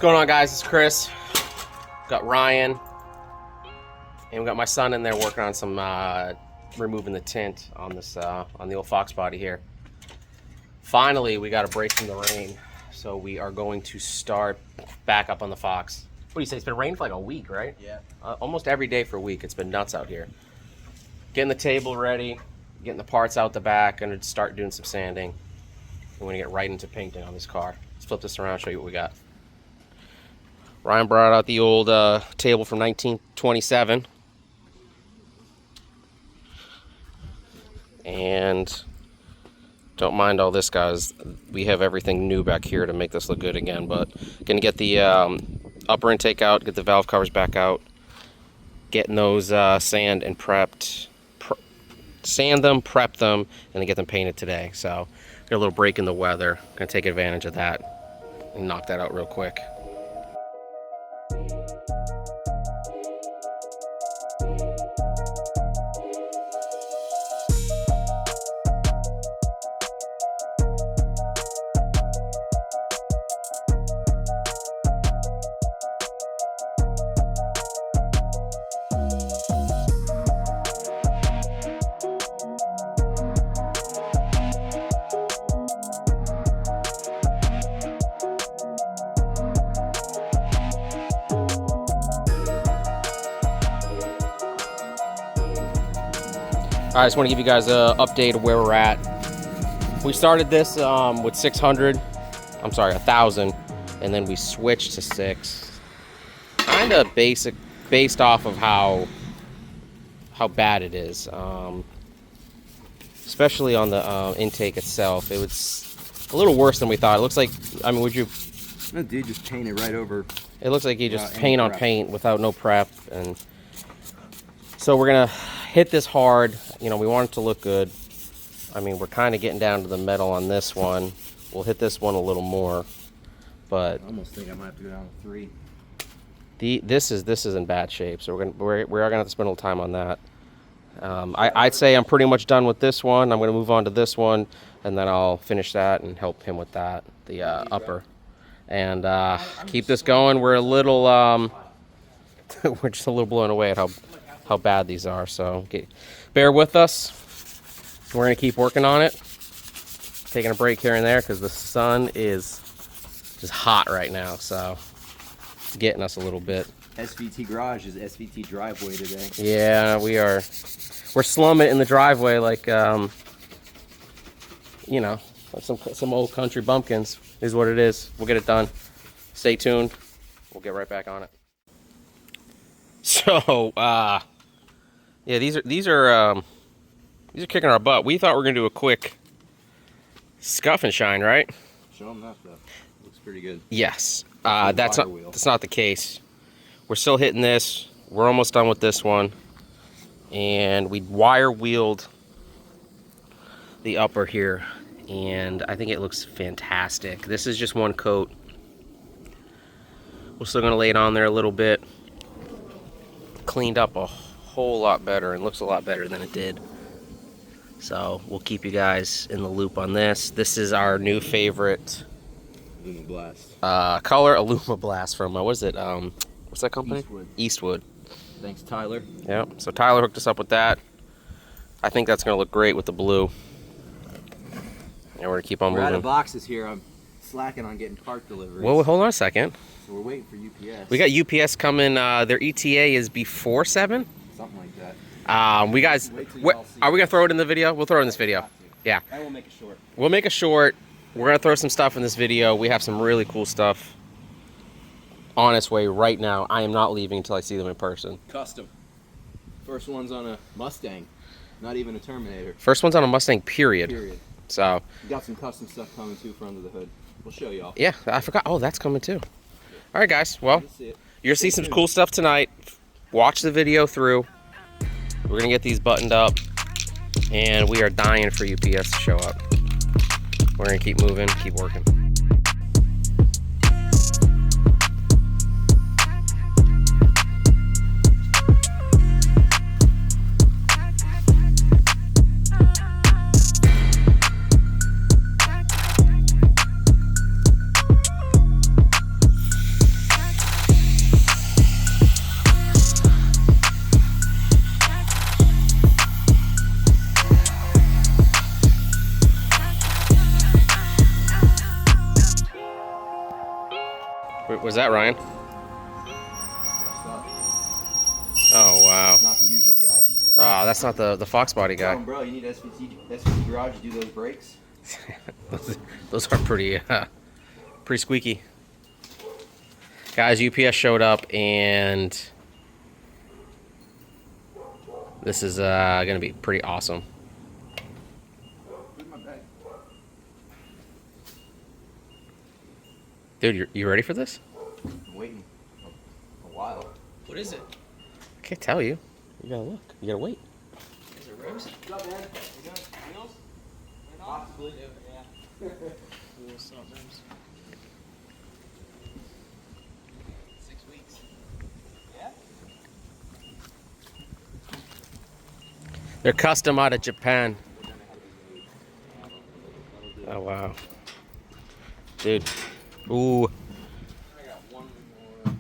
going on, guys? It's Chris. Got Ryan, and we got my son in there working on some removing the tint on this on the old Foxbody here. Finally, we got a break from the rain, so we are going to start back up on the Fox. What do you say? It's been raining for like a week, right? Yeah. Almost every day for a week. It's been nuts out here. Getting the table ready, getting the parts out the back, and start doing some sanding. We're gonna get right into painting on this car. Let's flip this around, show you what we got. Ryan brought out the old table from 1927. And don't mind all this, guys. We have everything new back here to make this look good again, but gonna get the upper intake out, get the valve covers back out, getting those sand and prepped, sand them, prep them, and then get them painted today. So got a little break in the weather. Gonna take advantage of that and knock that out real quick. I just want to give you guys an update of where we're at. We started this with 1,000, and then we switched to 6. Kind of based off of how bad it is. Especially on the intake itself. It was a little worse than we thought. It looks like, I mean, would you... No, dude, just paint it right over. It looks like you just paint on paint without no prep. And so we're going to hit this hard. You know, we want it to look good. I mean, we're kind of getting down to the metal on this one. We'll hit this one a little more, but I almost think I might have to go down to 3. This is in bad shape, so we are gonna have to spend a little time on that. I'd say I'm pretty much done with this one. I'm gonna move on to this one, and then I'll finish that and help him with that, the upper, and keep this going. We're a little we're just a little blown away at how bad these are, so bear with us. We're gonna keep working on it, taking a break here and there because the sun is just hot right now, so it's getting us a little bit. SVT garage is SVT driveway today. Yeah, we're slumming it in the driveway like you know, like some old country bumpkins is what it is. We'll get it done. Stay tuned. We'll get right back on it. So yeah, these are kicking our butt. We thought we were gonna do a quick scuff and shine, right? Show them that stuff. Looks pretty good. Yes. That's not the case. We're still hitting this. We're almost done with this one, and we wire wheeled the upper here, and I think it looks fantastic. This is just one coat. We're still gonna lay it on there a little bit. Cleaned up a whole lot better and looks a lot better than it did. So we'll keep you guys in the loop on this. This is our new favorite Alumablast. Color, Alumablast from what is it? What's that company? Eastwood. Thanks, Tyler. Yeah. So Tyler hooked us up with that. I think that's gonna look great with the blue. And we're gonna keep on moving. We're out of boxes here. I'm slacking on getting part deliveries. Well, hold on a second. So we're waiting for UPS. We got UPS coming. Their ETA is before 7. Something like that. Are we gonna throw it in the video? We'll throw it in this video. Yeah. And we'll make it short. We'll make it short. We're gonna throw some stuff in this video. We have some really cool stuff on its way right now. I am not leaving until I see them in person. Custom. First one's on a Mustang, not even a Terminator. First one's on a Mustang, period. Period. So. We got some custom stuff coming too for under the hood. We'll show y'all. Yeah, I forgot. Oh, that's coming too. All right, guys. Well, you're gonna see some cool stuff tonight. Watch the video through. We're gonna get these buttoned up, and we are dying for UPS to show up. We're gonna keep moving, keep working. that, Ryan? Stuff. Oh, wow. Not the usual guy. Ah, that's not the Foxbody guy. Bro, you need SVT Garage to do those brakes? Those are pretty squeaky. Guys, UPS showed up, and this is gonna be pretty awesome. Where's my bag? Dude, you ready for this? I'm waiting a while. What is it? I can't tell you. You gotta look. You gotta wait. Is it rims? What's up, man? You got wheels? Possibly. Yeah. Wheels, not rims. 6 weeks. Yeah? They're custom out of Japan. Oh, wow. Dude. Ooh. I got one more.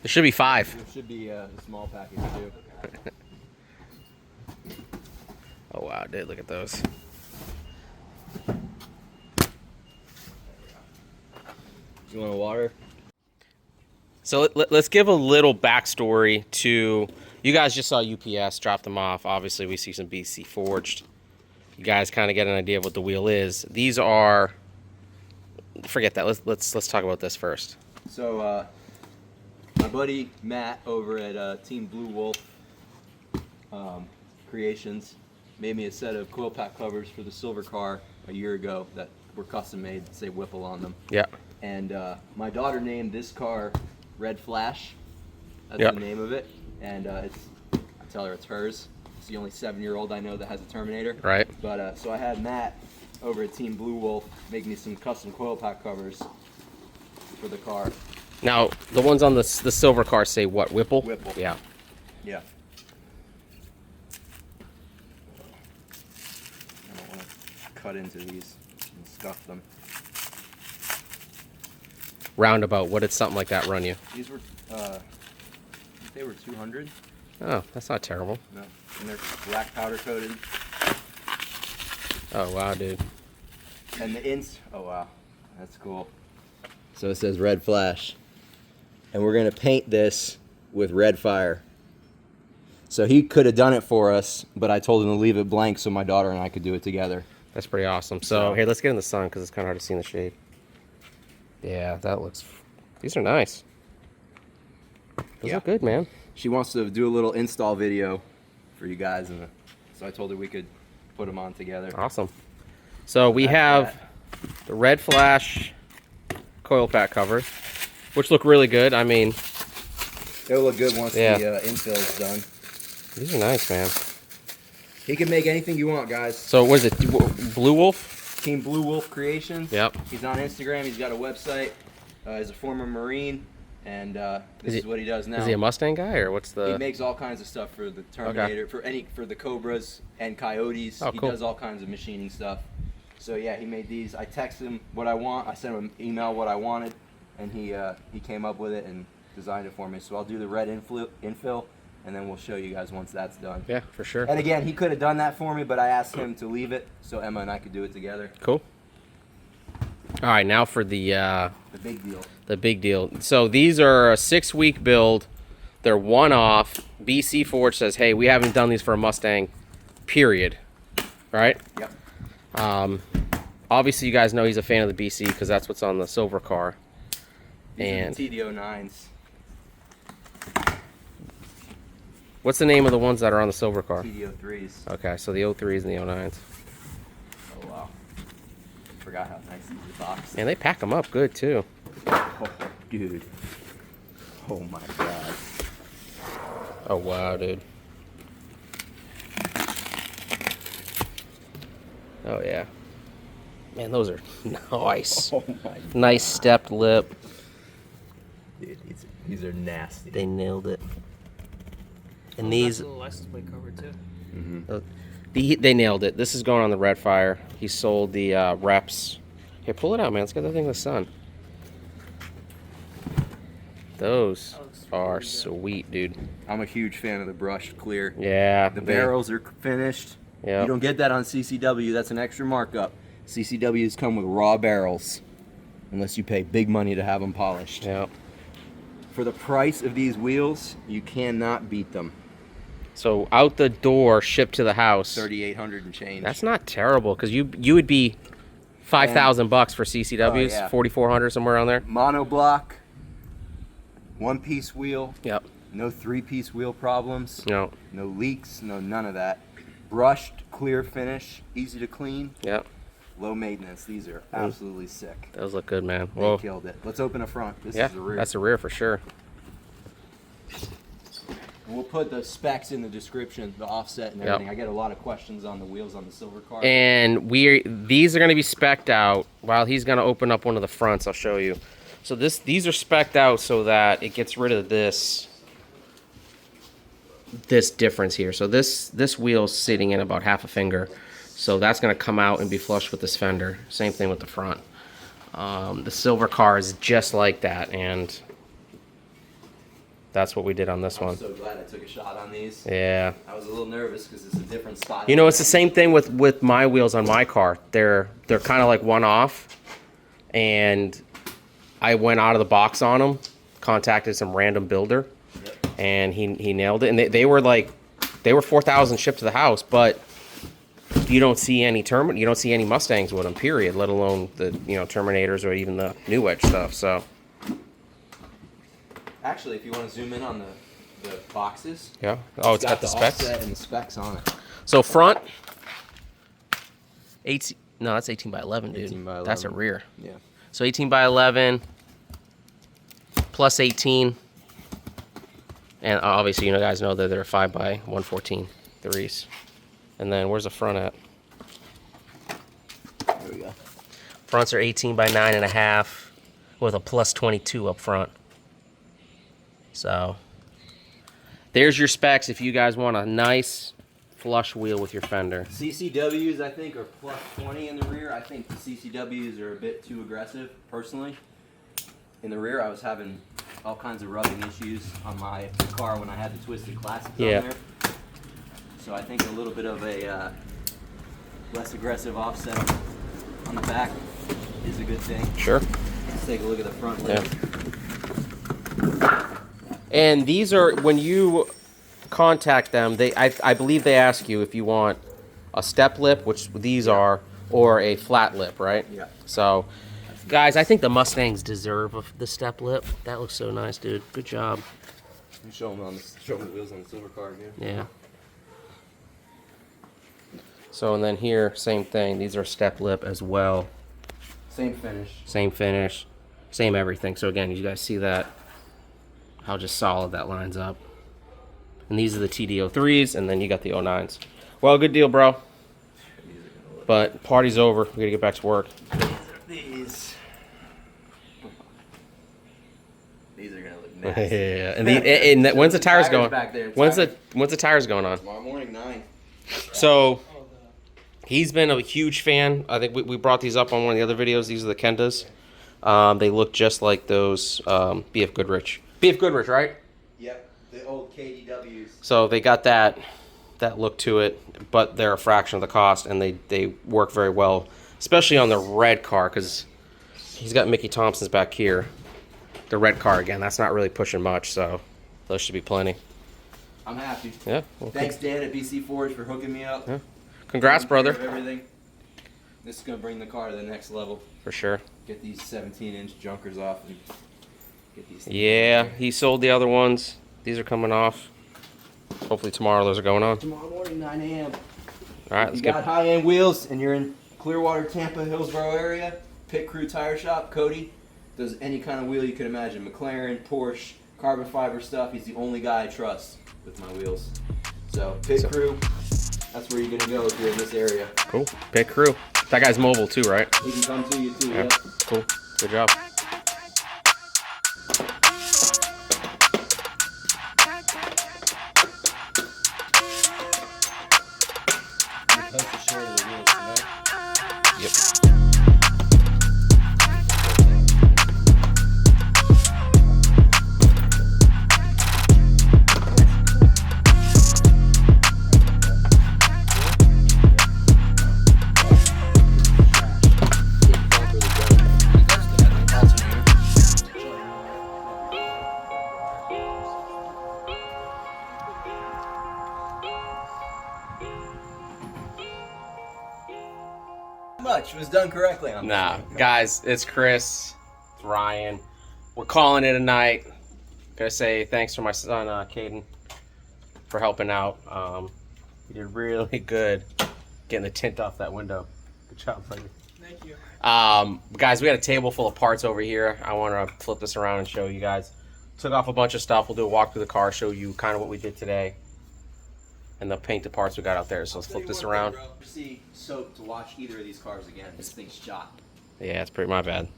There should be 5. There should be a small package too. Oh, wow, dude. Look at those. You want a water? So let's give a little backstory to... You guys just saw UPS drop them off. Obviously, we see some BC forged. You guys kind of get an idea of what the wheel is. These are... Forget that. Let's talk about this first. So, my buddy Matt over at Team Blue Wolf Creations made me a set of coil pack covers for the silver car a year ago that were custom made, say Whipple on them. Yeah. And my daughter named this car Red Flash. That's Yep. the name of it. And I tell her it's hers. It's the only 7-year-old I know that has a Terminator. Right. But so I had Matt over at Team Blue Wolf make me some custom coil pack covers for the car. Now, the ones on the silver car say what? Whipple? Whipple. Yeah. Yeah. I don't want to cut into these and scuff them. Roundabout. What did something like that run you? These were, they were 200. Oh, that's not terrible. No, and they're black powder coated. Oh, wow, dude. And the oh wow, that's cool. So it says Red Flash. And we're gonna paint this with red fire. So he could have done it for us, but I told him to leave it blank so my daughter and I could do it together. That's pretty awesome. So, here, let's get in the sun because it's kind of hard to see in the shade. Yeah, that looks... These are nice. Those Yeah. look good, man. She wants to do a little install video for you guys, and so I told her we could put them on together. Awesome. So we That's have the Red Flash coil pack covers, which look really good. I mean, It'll look good once Yeah. the infill is done. these are nice, man. He can make anything you want, guys. So what is it? Blue Wolf? Team Blue Wolf Creations. Yep. He's on Instagram. He's got a website. He's a former Marine, and this is what he does now. Is he a Mustang guy or what's He the... makes all kinds of stuff for the Terminator, for the Cobras and Coyotes. Oh, he cool. does all kinds of machining stuff. So yeah, he made these. I texted him what I want. I sent him an email what I wanted, and he came up with it and designed it for me. So I'll do the red infill, and then we'll show you guys once that's done. Yeah, for sure. And again, he could have done that for me, but I asked him to leave it so Emma and I could do it together. Cool. All right, now for the big deal. the big deal. So these are a 6-week build. They're one-off. BC Forge says, hey, we haven't done these for a Mustang, period. Right? Yep. Obviously, you guys know he's a fan of the BC because that's what's on the silver car. These And are the TD09s. what's the name of the ones that are on the silver car? TD03s. Okay, so the 03s and the 09s. Oh wow. Forgot how nice these are boxed. Man, they pack them up good too. Oh, dude. Oh my god. Oh wow, dude. Oh yeah. Man, those are nice. Oh my god. Nice stepped lip. Dude, these are nasty. They nailed it. And That's these, the license plate cover too. they nailed it. This is going on the Red Fire. He sold the reps. Here, pull it out, man. Let's get that thing in the sun. Those That looks are really good. sweet, dude. I'm a huge fan of the brushed clear. Yeah. The barrels are finished. Yeah. You don't get that on CCW. That's an extra markup. CCWs come with raw barrels. unless you pay big money to have them polished. Yeah. For the price of these wheels, you cannot beat them. So out the door, shipped to the house. 3,800 and change. That's not terrible, because you would be $5,000 for CCWs, Oh, yeah. 4,400 somewhere around there. Monoblock, one-piece wheel. Yep. No three-piece wheel problems. No. No leaks. No none of that. Brushed, clear finish, easy to clean. Yep. Low maintenance. These are absolutely sick. Those look good, man. They Well, killed it. Let's open a front. This yeah, is the rear. that's the rear for sure. And we'll put the specs in the description, the offset and Yep. everything. I get a lot of questions on the wheels on the silver car. And these are going to be spec'd out. While he's going to open up one of the fronts, I'll show you. So these are spec'd out so that it gets rid of this difference here. So this wheel's sitting in about half a finger. So that's going to come out and be flush with this fender. Same thing with the front. The silver car is just like that, and that's what we did on this I'm one. so glad I took a shot on these. Yeah. I was a little nervous because it's a different style. You know, it's the same thing with my wheels on my car. They're kind of like one off, and I went out of the box on them, contacted some random builder, and he nailed it. And they were 4,000 shipped to the house, but you don't see any Mustangs with them, period. Let alone the Terminators or even the New Edge stuff. So Actually, if you want to zoom in on the boxes. yeah. Oh, it's got the specs. offset and the specs on it. So front, 18. No, that's 18 by 11, dude. 18 by That's a 11. rear. Yeah. So 18 by 11 plus 18. And obviously, you guys know that they're 5 by 114 threes. And then where's the front at? There we go. Fronts are 18 by 9.5 with a plus 22 up front. So there's your specs if you guys want a nice flush wheel with your fender. CCWs, I think, are plus 20 in the rear. I think the CCWs are a bit too aggressive, personally. In the rear, I was having all kinds of rubbing issues on my car when I had the Twisted Classics Yeah. on there. So I think a little bit of a less aggressive offset on the back is a good thing. Sure. Let's take a look at the front lip. Yeah. And these are, when you contact them, I believe they ask you if you want a step lip, which these are, or a flat lip, right? Yeah. So, guys, I think the Mustangs deserve the step lip. That looks so nice, dude. Good job. You show them the wheels on the silver car again. Yeah. So, and then here, same thing. These are step lip as well. Same finish. Same finish, same everything. So again, you guys see that, how just solid that lines up. And these are the TD03s, and then you got the 09s. Well, good deal, bro. But party's over. We gotta get back to work. These are gonna look nasty. Yeah. And when's the tires going? Back there. When's the tires going on? Tomorrow morning, 9. So he's been a huge fan. I think we brought these up on one of the other videos. These are the Kendas. They look just like those BF Goodrich. BF Goodrich, right? Yep, the old KDWs. So they got that look to it, but they're a fraction of the cost, and they work very well, especially on the red car, because he's got Mickey Thompson's back here. The red car, again, that's not really pushing much, so those should be plenty. I'm happy. Yeah. Well, Thanks, Dan at BC Forge, for hooking me up. Yeah. Congrats, Taking care brother. of everything. This is gonna bring the car to the next level. For sure. Get these 17-inch junkers off and get these. Yeah, he sold the other ones. These are coming off. Hopefully tomorrow those are going on. Tomorrow morning, 9 a.m. All right, If let's you got get. high-end wheels and you're in Clearwater, Tampa, Hillsborough area, Pit Crew Tire Shop, Cody does any kind of wheel you can imagine. McLaren, Porsche, carbon fiber stuff. He's the only guy I trust with my wheels. So Pit Crew, that's where you're gonna go if you're in this area. Cool. Pit crew. That guy's mobile too, right? He can come to you too. Yeah. Yep. Cool. Good job. Yep. much. It was done correctly on Nah, this one. guys, it's Chris, it's Ryan. We're calling it a night. Gotta say thanks for my son, Caden, for helping out. You did really good getting the tint off that window. Good job, buddy. Thank you. Guys, we got a table full of parts over here. I want to flip this around and show you guys. Took off a bunch of stuff. We'll do a walk through the car, show you kind of what we did today, and the paint the parts we got out there. So let's flip this around. See soap to wash either of these cars again. This thing's shot. Yeah, it's pretty my bad.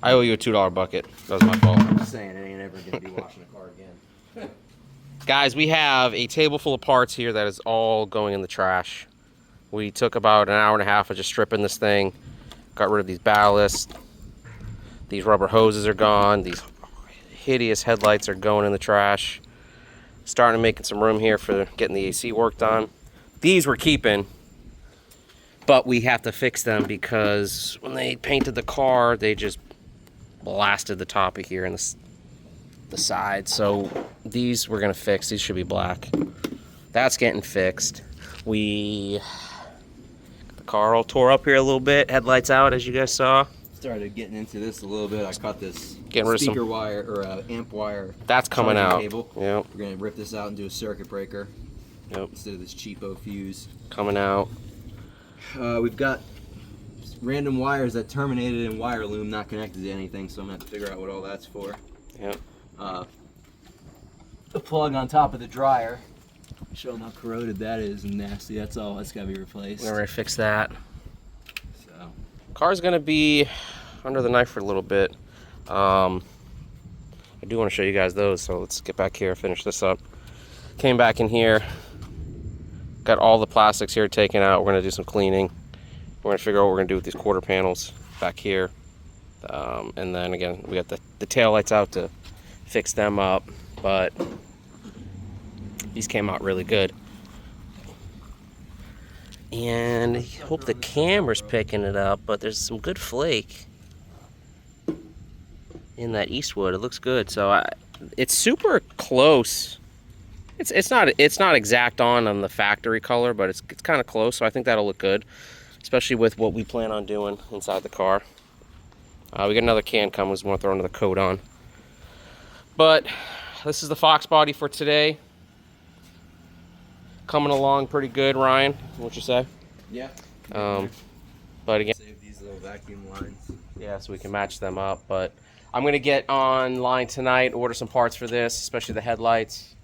I owe you a $2 bucket. That was my fault. I'm just saying, it ain't ever gonna be washing a car again. Guys, we have a table full of parts here that is all going in the trash. We took about an hour and a half of just stripping this thing. Got rid of these ballasts. These rubber hoses are gone. These hideous headlights are going in the trash. Starting to making some room here for getting the AC work done. These we're keeping, but we have to fix them because when they painted the car, they just blasted the top of here and the side. So these we're gonna fix. These should be black. That's getting fixed. The car all tore up here a little bit. Headlights out, as you guys saw. Started getting into this a little bit. I cut this Getting rid of speaker some- wire or amp wire. That's coming charging out. Cable. Yep. We're gonna rip this out and do a circuit breaker. Yep. Instead of this cheapo fuse. Coming out. We've got random wires that terminated in wire loom, not connected to anything, so I'm gonna have to figure out what all that's for. Yep. The plug on top of the dryer. Show them how corroded that is and nasty. That's all. That's gotta be replaced. We're gonna fix that. So Car's gonna be under the knife for a little bit. I do want to show you guys those, so let's get back here, finish this up. Came back in here, got all the plastics here taken out. We're gonna do some cleaning. We're gonna figure out what we're gonna do with these quarter panels back here. And then again, we got the tail lights out to fix them up, but these came out really good. And I hope the camera's picking it up, but there's some good flake in that Eastwood. It looks good. So it's super close. It's not exact on the factory color, but it's kind of close. So I think that'll look good, especially with what we plan on doing inside the car. We got another can coming. We want to throw another coat on. But this is the Foxbody for today. Coming along pretty good, Ryan. What you say? yeah. But again, Save these little vacuum lines. yeah, so we can match them up. But I'm gonna get online tonight, order some parts for this, especially the headlights,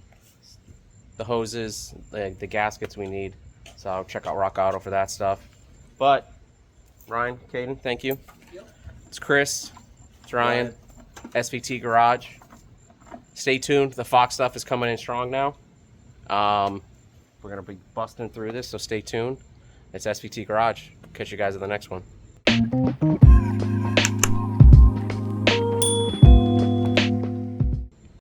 the hoses, the gaskets we need. So I'll check out Rock Auto for that stuff. But Ryan, Caden, thank you. Yep. It's Chris. It's Ryan. SVT Garage. Stay tuned. The Fox stuff is coming in strong now. We're gonna be busting through this, so stay tuned. It's SVT Garage. Catch you guys in the next one.